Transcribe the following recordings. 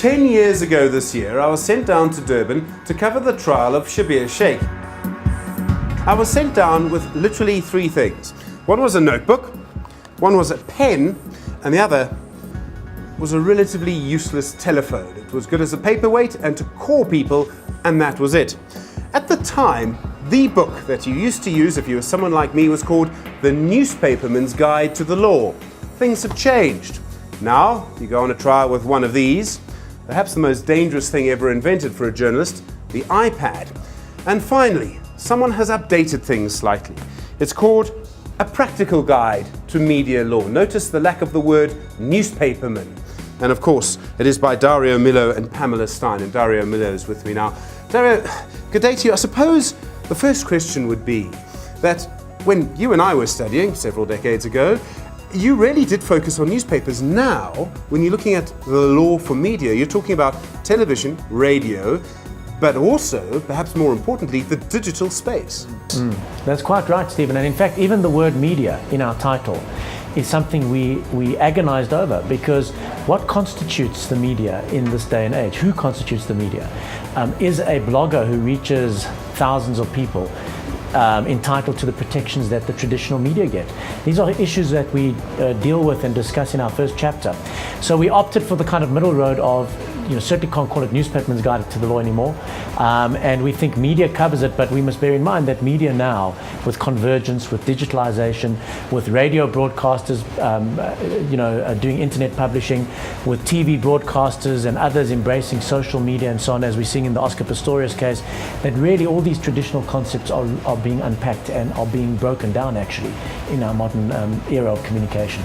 10 years ago this year, I was sent down to Durban to cover the trial of Shabir Sheikh. I was sent down with literally three things. One was a notebook, one was a pen, and the other was a relatively useless telephone. It was good as a paperweight and to call people, and that was it. At the time, the book that you used to use if you were someone like me was called The Newspaperman's Guide to the Law. Things have changed. Now, you go on a trial with one of these, perhaps the most dangerous thing ever invented for a journalist, the iPad. And finally, someone has updated things slightly. It's called A Practical Guide to Media Law. Notice the lack of the word newspaperman. And of course, it is by Dario Millo and Pamela Stein, and Dario Millo is with me now. Dario, good day to you. I suppose the first question would be that when you and I were studying several decades ago, you really did focus on newspapers. Now, when you're looking at the law for media, you're talking about television, radio, but also, perhaps more importantly, the digital space. That's quite right, Stephen. And in fact, even the word media in our title is something we agonized over, because what constitutes the media in this day and age? Who constitutes the media? Is a blogger who reaches thousands of people entitled to the protections that the traditional media get? These are issues that we deal with and discuss in our first chapter. So we opted for the kind of middle road of, certainly can't call it Newspaperman's Guide to the Law anymore, and we think media covers it, but we must bear in mind that media now, with convergence, with digitalization, with radio broadcasters doing internet publishing, with TV broadcasters and others embracing social media and so on, as we're seeing in the Oscar Pistorius case, that really all these traditional concepts are being unpacked and are being broken down actually in our modern era of communication.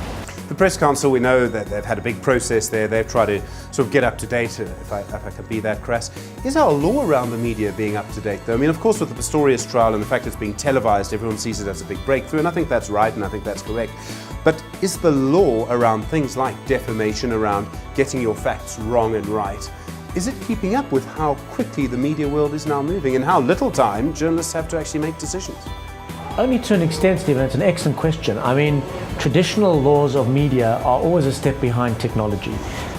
The Press Council, we know that they've had a big process there. They've tried to sort of get up to date, if I can be that crass. Is our law around the media being up to date, though? I mean, of course, with the Pistorius trial and the fact it's being televised, everyone sees it as a big breakthrough, and I think that's right, and I think that's correct. But is the law around things like defamation, around getting your facts wrong and right, is it keeping up with how quickly the media world is now moving and how little time journalists have to actually make decisions? Only to an extent, Stephen. It's an excellent question. I mean, traditional laws of media are always a step behind technology.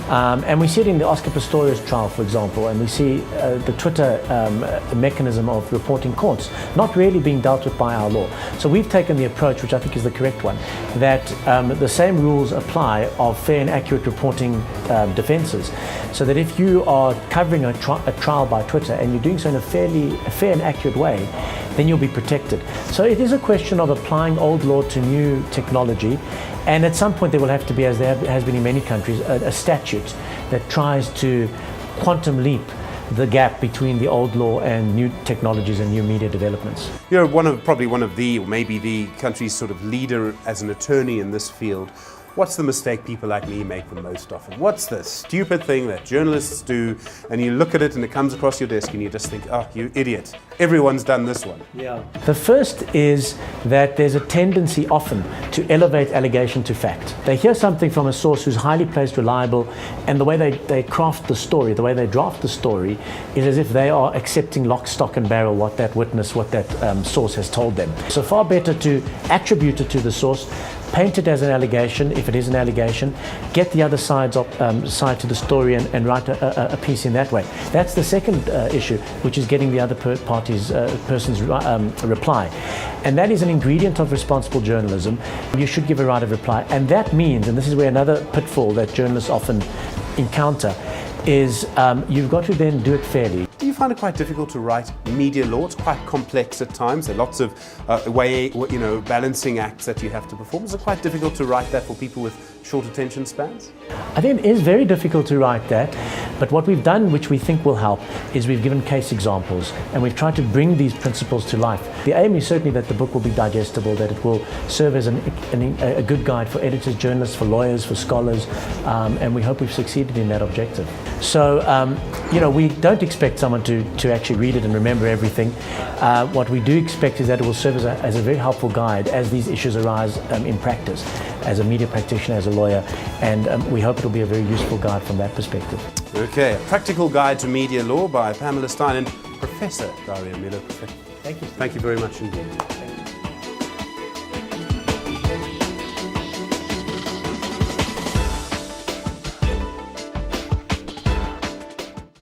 And we see it in the Oscar Pistorius trial, for example, and we see the Twitter mechanism of reporting courts not really being dealt with by our law. So we've taken the approach, which I think is the correct one, that the same rules apply of fair and accurate reporting defenses. So that if you are covering a trial by Twitter and you're doing so in a fair and accurate way, then you'll be protected. So it is a question of applying old law to new technology, and at some point there will have to be, as there has been in many countries, a statute that tries to quantum leap the gap between the old law and new technologies and new media developments. You're probably one of the, or maybe the country's sort of leader as an attorney in this field. What's the mistake people like me make the most often? What's the stupid thing that journalists do, and you look at it and it comes across your desk and you just think, oh, you idiot. Everyone's done this one. Yeah. The first is that there's a tendency often to elevate allegation to fact. They hear something from a source who's highly placed, reliable, and the way they craft the story, the way they draft the story, is as if they are accepting lock, stock and barrel what that witness, what that source has told them. So far better to attribute it to the source, paint it as an allegation, if it is an allegation, get the other side to the story and write a piece in that way. That's the second issue, which is getting the other person's reply. And that is an ingredient of responsible journalism. You should give a right of reply. And that means, and this is where another pitfall that journalists often encounter, is you've got to then do it fairly. Do you find it quite difficult to write media law? It's quite complex at times. There are lots of balancing acts that you have to perform. Is it quite difficult to write that for people with short attention spans? I think it is very difficult to write that, but what we've done, which we think will help, is we've given case examples and we've tried to bring these principles to life. The aim is certainly that the book will be digestible, that it will serve as a good guide for editors, journalists, for lawyers, for scholars, and we hope we've succeeded in that objective. So, we don't expect someone to actually read it and remember everything. What we do expect is that it will serve as a very helpful guide as these issues arise in practice, as a media practitioner, as a lawyer, and we hope it'll be a very useful guide from that perspective. Okay, A Practical Guide to Media Law by Pamela Stein and Professor Dario Millo. Thank you. Thank you very much indeed. Thank you.